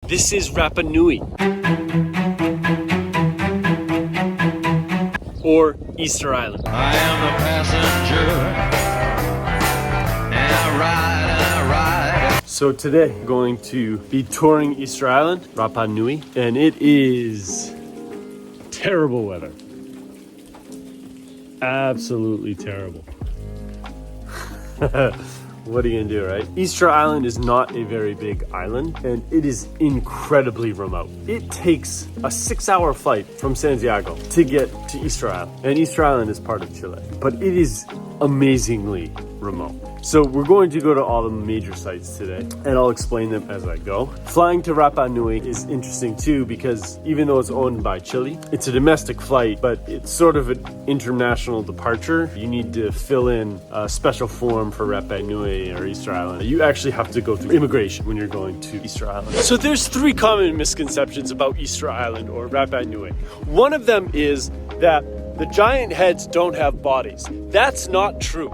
This is Rapa Nui, or Easter Island. I am the passenger, and I ride. So today, I'm going to be touring Easter Island, Rapa Nui, and it is terrible weather. Absolutely terrible. What are you gonna do, right? Easter Island is not a very big island, and it is incredibly remote. It takes a 6-hour flight from Santiago to get to Easter Island, and Easter Island is part of Chile, but it is amazingly remote. So we're going to go to all the major sites today, and I'll explain them as I go. Flying to Rapa Nui is interesting too, because even though it's owned by Chile, it's a domestic flight, but it's sort of an international departure. You need to fill in a special form for Rapa Nui or Easter Island. You actually have to go through immigration when you're going to Easter Island. So there's 3 common misconceptions about Easter Island or Rapa Nui. One of them is that the giant heads don't have bodies. That's not true.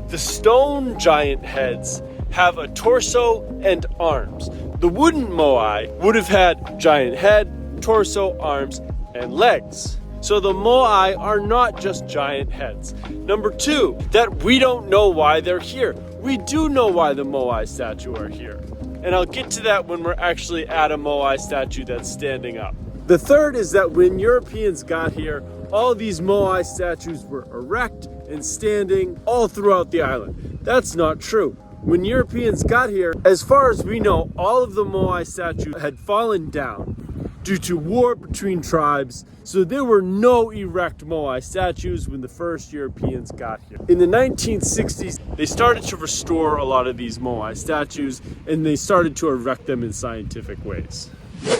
The stone giant heads have a torso and arms. The wooden moai would have had giant head, torso, arms, and legs. So the moai are not just giant heads. Number 2, that we don't know why they're here. We do know why the Moai statue are here. And I'll get to that when we're actually at a Moai statue that's standing up. The third is that when Europeans got here, all these Moai statues were erect and standing all throughout the island. That's not true. When Europeans got here, as far as we know, all of the Moai statues had fallen down due to war between tribes, so there were no erect Moai statues when the first Europeans got here. In the 1960s, they started to restore a lot of these Moai statues, and they started to erect them in scientific ways.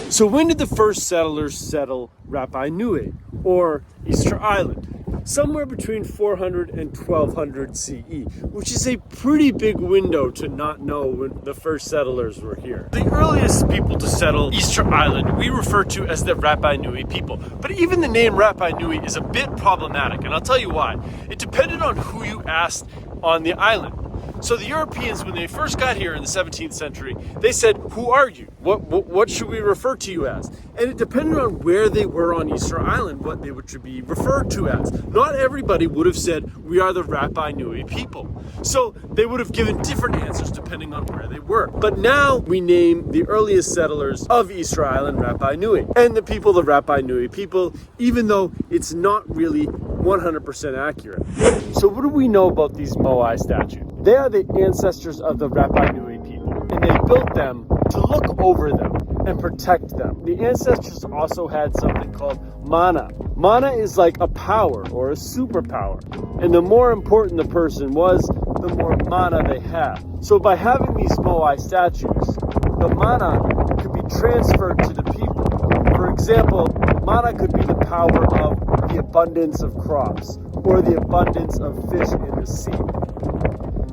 So when did the first settlers settle Rapa Nui, or Easter Island? Somewhere between 400 and 1200 CE, which is a pretty big window to not know when the first settlers were here. The earliest people to settle Easter Island we refer to as the Rapa Nui people. But even the name Rapa Nui is a bit problematic, and I'll tell you why. It depended on who you asked on the island. So the Europeans, when they first got here in the 17th century, they said, "Who are you? What should we refer to you as?" And it depended on where they were on Easter Island, what they would be referred to as. Not everybody would have said, "We are the Rapa Nui people." So they would have given different answers depending on where they were. But now we name the earliest settlers of Easter Island Rapa Nui, and the people the Rapa Nui people, even though it's not really 100% accurate. So what do we know about these Moai statues? They are the ancestors of the Rapa Nui people, and they built them to look over them and protect them. The ancestors also had something called mana. Mana is like a power or a superpower, and the more important the person was, the more mana they had. So by having these Moai statues, the mana could be transferred to the people. For example, mana could be the power of the abundance of crops or the abundance of fish in the sea.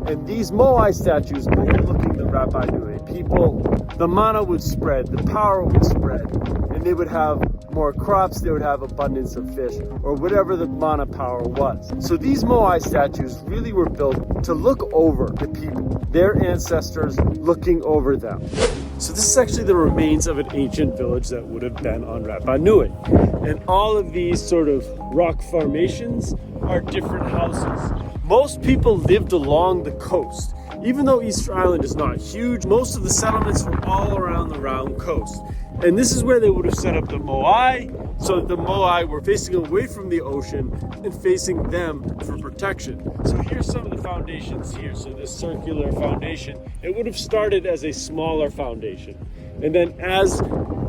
And these Moai statues overlooking the Rapa Nui people, the mana would spread, the power would spread, and they would have more crops, they would have abundance of fish, or whatever the mana power was. So these Moai statues really were built to look over the people, their ancestors looking over them. So this is actually the remains of an ancient village that would have been on Rapa Nui. And all of these sort of rock formations are different houses. Most people lived along the coast. Even though Easter Island is not huge, most of the settlements were all around the round coast. And this is where they would have set up the Moai, so that the Moai were facing away from the ocean and facing them for protection. So here's some of the foundations here. So this circular foundation, it would have started as a smaller foundation. And then as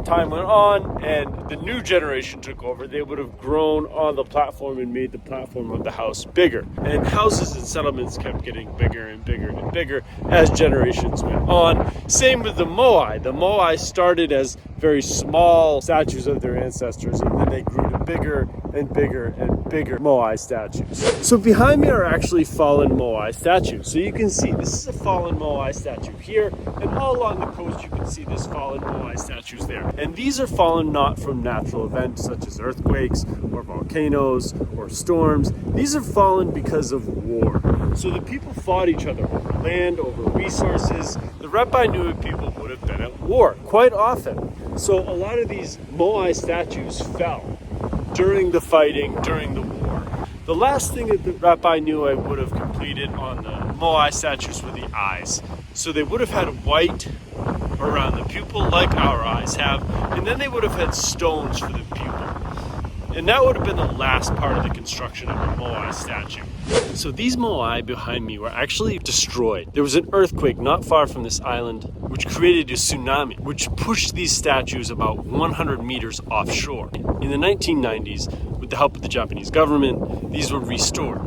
time went on and the new generation took over, they would have grown on the platform and made the platform of the house bigger. And houses and settlements kept getting bigger and bigger and bigger as generations went on. Same with the Moai. The Moai started as very small statues of their ancestors, and then they grew to bigger and bigger and bigger Moai statues. So behind me are actually fallen Moai statues. So you can see this is a fallen Moai statue here, and all along the coast you can see this fallen Moai statues there. And these are fallen not from natural events such as earthquakes or volcanoes or storms. These are fallen because of war. So the people fought each other over land, over resources. The Rapa Nui people would have been at war quite often. So a lot of these Moai statues fell during the fighting, during the war. The last thing that the Rapa Nui would have completed on the Moai statues were the eyes. So they would have had white around the pupil like our eyes have, and then they would have had stones for the pupil. And that would have been the last part of the construction of a Moai statue. So these Moai behind me were actually destroyed. There was an earthquake not far from this island, which created a tsunami, which pushed these statues about 100 meters offshore. In the 1990s, with the help of the Japanese government, these were restored.